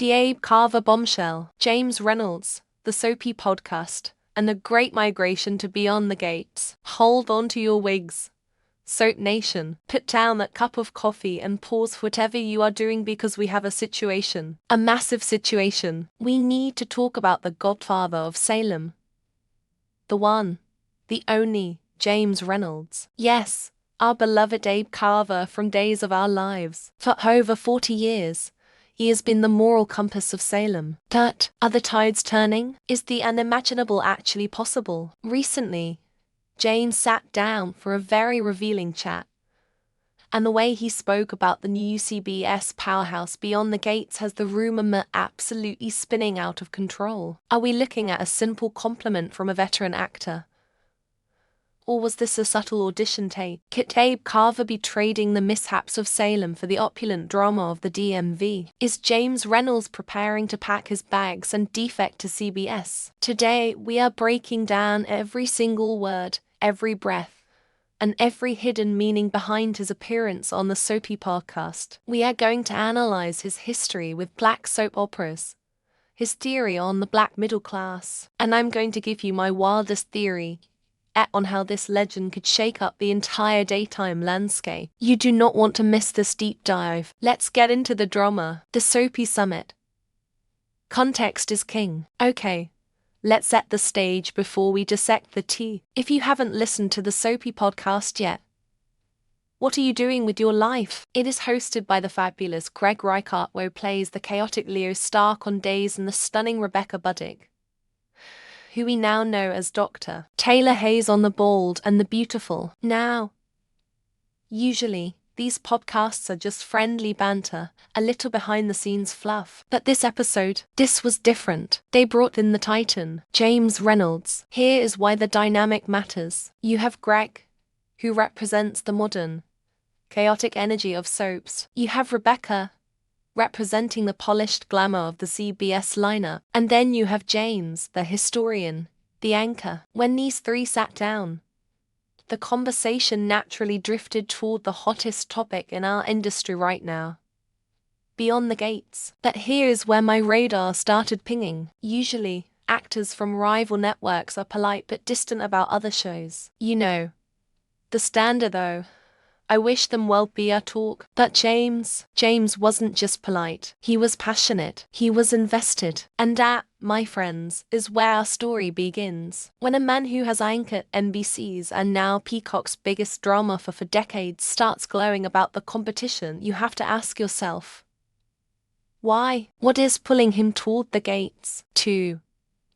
The Abe Carver bombshell, James Reynolds, the Soapy podcast, and the great migration to beyond the gates. Hold on to your wigs. Soap Nation, put down that cup of coffee and pause whatever you are doing because we have a situation. A massive situation. We need to talk about the godfather of Salem. The one, the only, James Reynolds. Yes, our beloved Abe Carver from Days of Our Lives. For over 40 years, he has been the moral compass of Salem. But are the tides turning? Is the unimaginable actually possible? Recently, James sat down for a very revealing chat. And the way he spoke about the new CBS powerhouse Beyond the Gates has the rumor mill absolutely spinning out of control. Are we looking at a simple compliment from a veteran actor? Or was this a subtle audition tape? Could Abe Carver be trading the mishaps of Salem for the opulent drama of the DMV? Is James Reynolds preparing to pack his bags and defect to CBS? Today, we are breaking down every single word, every breath, and every hidden meaning behind his appearance on the Soapy podcast. We are going to analyze his history with black soap operas, his theory on the black middle class, and I'm going to give you my wildest theory on how this legend could shake up the entire daytime landscape. You do not want to miss this deep dive. Let's get into the drama. The Soapy Summit. Context is king. Okay, let's set the stage before we dissect the tea. If you haven't listened to the Soapy podcast yet, what are you doing with your life? It is hosted by the fabulous Greg Reichardt, who plays the chaotic Leo Stark on Days, and the stunning Rebecca Buddick, who we now know as Dr. Taylor Hayes on the bold and the beautiful. Now, usually, these podcasts are just friendly banter, a little behind-the-scenes fluff. But this episode, this was different. They brought in the Titan, James Reynolds. Here is why the dynamic matters. You have Greg, who represents the modern, chaotic energy of soaps. You have Rebecca, representing the polished glamour of the CBS lineup. And then you have James, the historian, the anchor. When these three sat down, the conversation naturally drifted toward the hottest topic in our industry right now: Beyond the Gates. But here's where my radar started pinging. Usually, actors from rival networks are polite but distant about other shows. You know, the standard though. I wish them well via talk. But James wasn't just polite. He was passionate. He was invested. And that, my friends, is where our story begins. When a man who has anchored NBC's and now Peacock's biggest drama for decades starts glowing about the competition, you have to ask yourself, why? What is pulling him toward the gates? 2.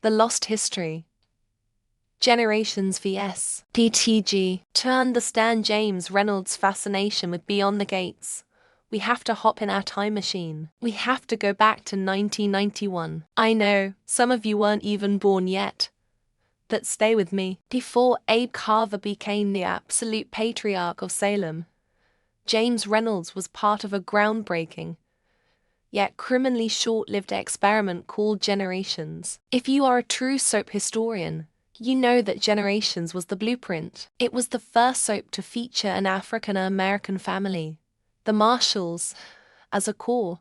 The Lost History. Generations vs. PTG. To understand James Reynolds' fascination with Beyond the Gates, we have to hop in our time machine. We have to go back to 1991. I know, some of you weren't even born yet. But stay with me. Before Abe Carver became the absolute patriarch of Salem, James Reynolds was part of a groundbreaking, yet criminally short-lived experiment called Generations. If you are a true soap historian, you know that Generations was the blueprint. It was the first soap to feature an African-American family, the Marshalls, as a core,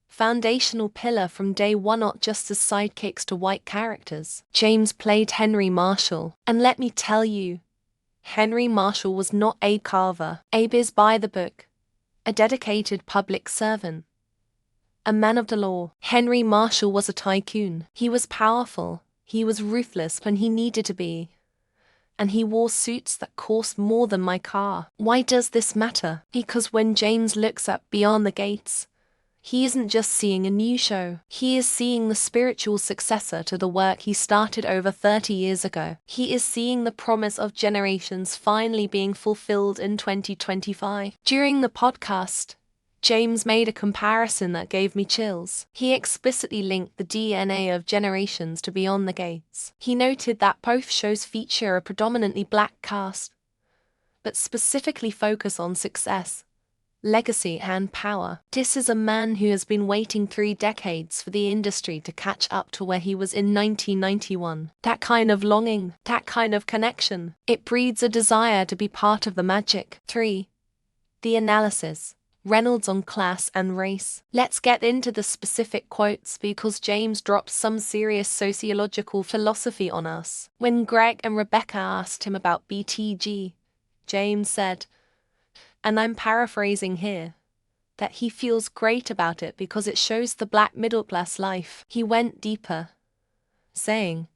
foundational pillar from day one, not just as sidekicks to white characters. James played Henry Marshall, and let me tell you, Henry Marshall was not Abe Carver. Abe is by the book, a dedicated public servant, a man of the law. Henry Marshall was a tycoon. He was powerful. He was ruthless when he needed to be. And he wore suits that cost more than my car. Why does this matter? Because when James looks at Beyond the Gates, he isn't just seeing a new show. He is seeing the spiritual successor to the work he started over 30 years ago. He is seeing the promise of Generations finally being fulfilled in 2025. During the podcast, James made a comparison that gave me chills. He explicitly linked the DNA of Generations to Beyond the Gates. He noted that both shows feature a predominantly black cast, but specifically focus on success, legacy, and power. This is a man who has been waiting 3 decades for the industry to catch up to where he was in 1991. That kind of longing, that kind of connection, it breeds a desire to be part of the magic. 3. The analysis. Reynolds on class and race. Let's get into the specific quotes because James dropped some serious sociological philosophy on us. When Greg and Rebecca asked him about BTG, James said, and I'm paraphrasing here, that he feels great about it because it shows the black middle-class life. He went deeper, saying,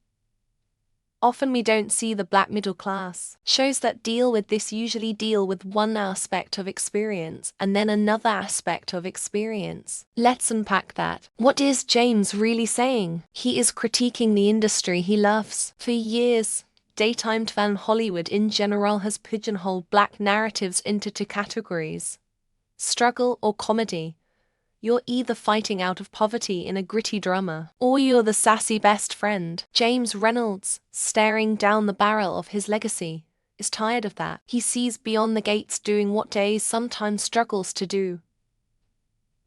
often we don't see the black middle class. Shows that deal with this usually deal with one aspect of experience and then another aspect of experience. Let's unpack that. What is James really saying? He is critiquing the industry he loves. For years, daytime fan Hollywood in general has pigeonholed black narratives into two categories: struggle or comedy. You're either fighting out of poverty in a gritty drama, or you're the sassy best friend. James Reynolds, staring down the barrel of his legacy, is tired of that. He sees Beyond the Gates doing what Days sometimes struggles to do,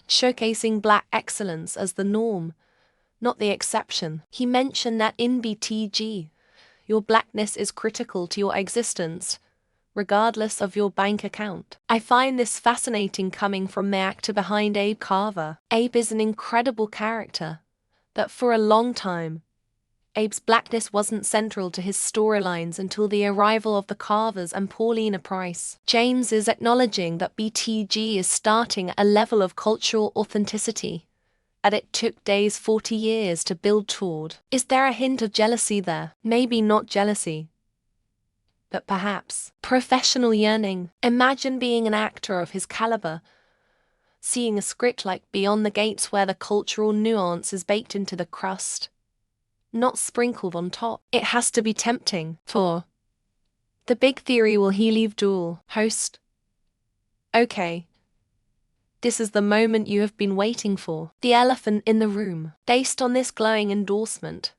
showcasing black excellence as the norm, not the exception. He mentioned that in BTG, your blackness is critical to your existence, regardless of your bank account. I find this fascinating coming from the actor behind Abe Carver. Abe is an incredible character, but for a long time, Abe's blackness wasn't central to his storylines until the arrival of the Carvers and Paulina Price. James is acknowledging that BTG is starting at a level of cultural authenticity, and it took Days 40 years to build toward. Is there a hint of jealousy there? Maybe not jealousy, but perhaps professional yearning. Imagine being an actor of his caliber, seeing a script like Beyond the Gates where the cultural nuance is baked into the crust, not sprinkled on top. It has to be tempting. For the big theory, will he leave DOOL? Host. Okay. This is the moment you have been waiting for. The elephant in the room. Based on this glowing endorsement,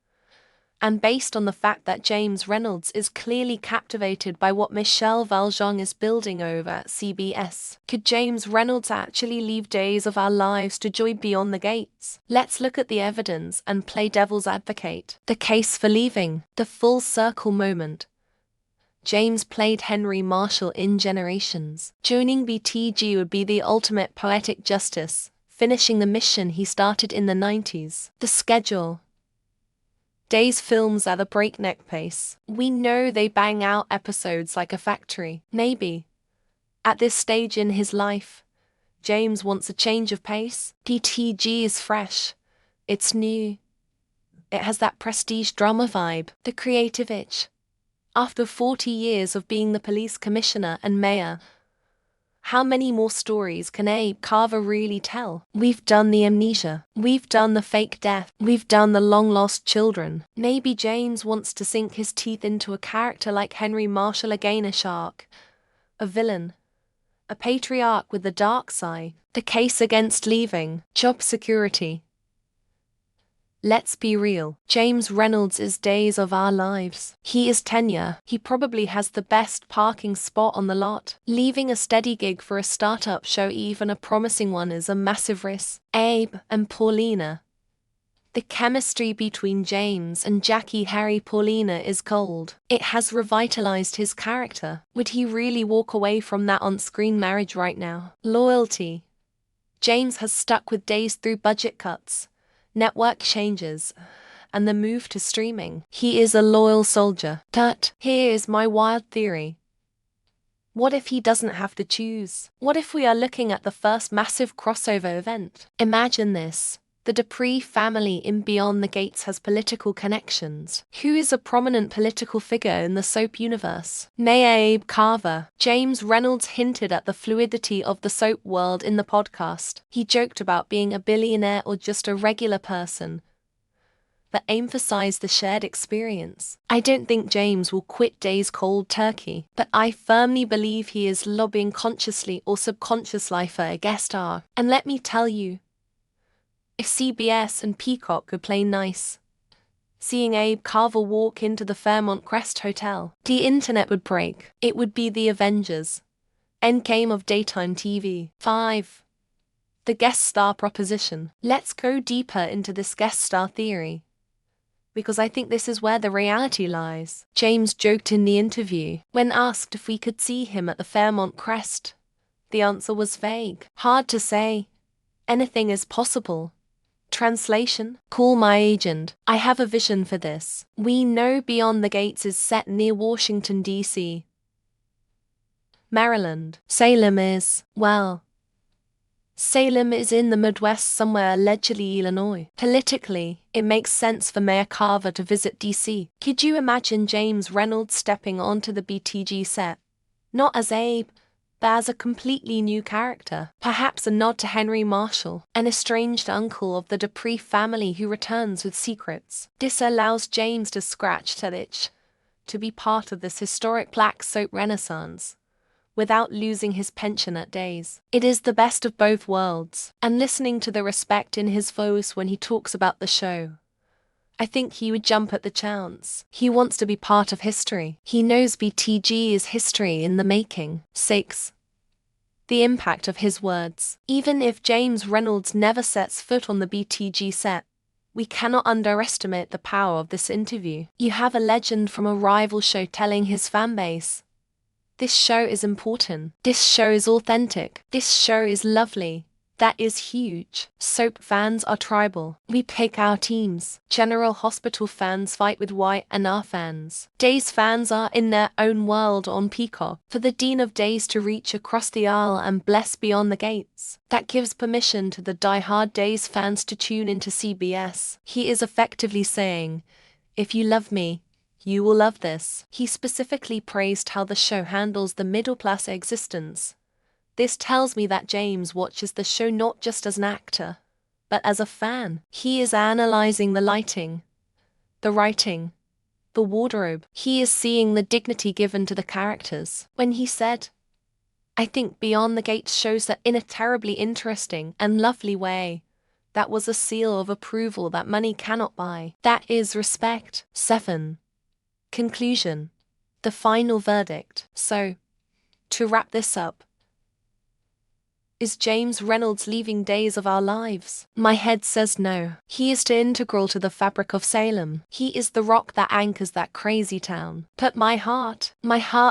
and based on the fact that James Reynolds is clearly captivated by what Michelle Valjean is building over at CBS, could James Reynolds actually leave Days of Our Lives to join Beyond the Gates? Let's look at the evidence and play devil's advocate. The case for leaving. The full circle moment. James played Henry Marshall in Generations. Joining BTG would be the ultimate poetic justice, finishing the mission he started in the 90s. The schedule. Days films at a breakneck pace. We know they bang out episodes like a factory. Maybe, at this stage in his life, James wants a change of pace. BTG is fresh. It's new. It has that prestige drama vibe. The creative itch. After 40 years of being the police commissioner and mayor, how many more stories can Abe Carver really tell? We've done the amnesia. We've done the fake death. We've done the long-lost children. Maybe James wants to sink his teeth into a character like Henry Marshall again, a shark, a villain, a patriarch with the dark side. The case against leaving. Job security. Let's be real. James Reynolds is Days of Our Lives. He is tenure. He probably has the best parking spot on the lot. Leaving a steady gig for a startup show, even a promising one, is a massive risk. Abe and Paulina. The chemistry between James and Jackie Harry Paulina is cold. It has revitalized his character. Would he really walk away from that on-screen marriage right now? Loyalty. James has stuck with Days through budget cuts, network changes, and the move to streaming. He is a loyal soldier. But here is my wild theory. What if he doesn't have to choose? What if we are looking at the first massive crossover event? Imagine this. The Duprees family in Beyond the Gates has political connections. Who is a prominent political figure in the soap universe? Mayor Abe Carver. James Reynolds hinted at the fluidity of the soap world in the podcast. He joked about being a billionaire or just a regular person, but emphasized the shared experience. I don't think James will quit Days cold turkey, but I firmly believe he is lobbying consciously or subconsciously for a guest star. And let me tell you, if CBS and Peacock could play nice, seeing Abe Carver walk into the Fairmont Crest Hotel, the internet would break. It would be the Avengers Endgame of daytime TV. 5. The guest star proposition. Let's go deeper into this guest star theory, because I think this is where the reality lies. James joked in the interview, when asked if we could see him at the Fairmont Crest, The answer was vague. Hard to say. Anything is possible. Translation: call my agent. I have a vision for this. We know Beyond the Gates is set near Washington, D.C. Maryland. Salem is, well, Salem is in the Midwest somewhere, allegedly Illinois. Politically, it makes sense for Mayor Carver to visit D.C. Could you imagine James Reynolds stepping onto the BTG set? Not as Abe, but as a completely new character. Perhaps a nod to Henry Marshall, an estranged uncle of the Duprees family who returns with secrets. This allows James to scratch that itch, to be part of this historic black soap renaissance, without losing his pension at days. It is the best of both worlds, and listening to the respect in his voice when he talks about the show, I think he would jump at the chance. He wants to be part of history. He knows BTG is history in the making. 6. The impact of his words. Even if James Reynolds never sets foot on the BTG set, we cannot underestimate the power of this interview. You have a legend from a rival show telling his fanbase, "This show is important. This show is authentic. This show is lovely." That is huge. Soap fans are tribal. We pick our teams. General Hospital fans fight with Y&R fans. Days fans are in their own world on Peacock. For the Dean of Days to reach across the aisle and bless Beyond the Gates, that gives permission to the die-hard Days fans to tune into CBS. He is effectively saying, if you love me, you will love this. He specifically praised how the show handles the middle-class existence. This tells me that James watches the show not just as an actor, but as a fan. He is analyzing the lighting, the writing, the wardrobe. He is seeing the dignity given to the characters. When he said, "I think Beyond the Gates shows that in a terribly interesting and lovely way," that was a seal of approval that money cannot buy. That is respect. 7. Conclusion. The final verdict. So, to wrap this up, is James Reynolds leaving Days of our lives? My head says no. He is too integral to the fabric of Salem. He is the rock that anchors that crazy town. But my heart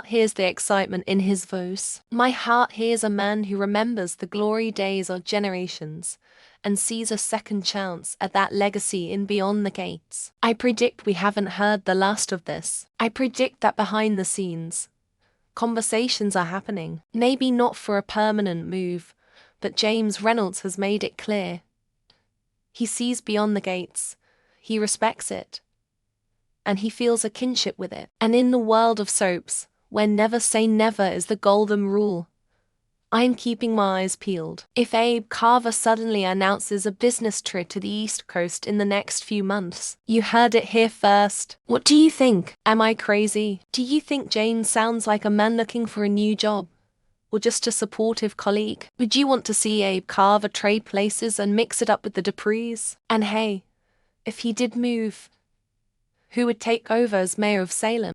hears the excitement in his voice. My heart hears a man who remembers the glory days of generations and sees a second chance at that legacy in Beyond the Gates. I predict we haven't heard the last of this. I predict that behind the scenes, conversations are happening. Maybe not for a permanent move, but James Reynolds has made it clear. He sees Beyond the Gates, he respects it, and he feels a kinship with it. And in the world of soaps, where never say never is the golden rule, I'm keeping my eyes peeled. If Abe Carver suddenly announces a business trip to the East Coast in the next few months, you heard it here first. What do you think? Am I crazy? Do you think James sounds like a man looking for a new job, or just a supportive colleague? Would you want to see Abe Carver trade places and mix it up with the Duprees? And hey, if he did move, who would take over as mayor of Salem?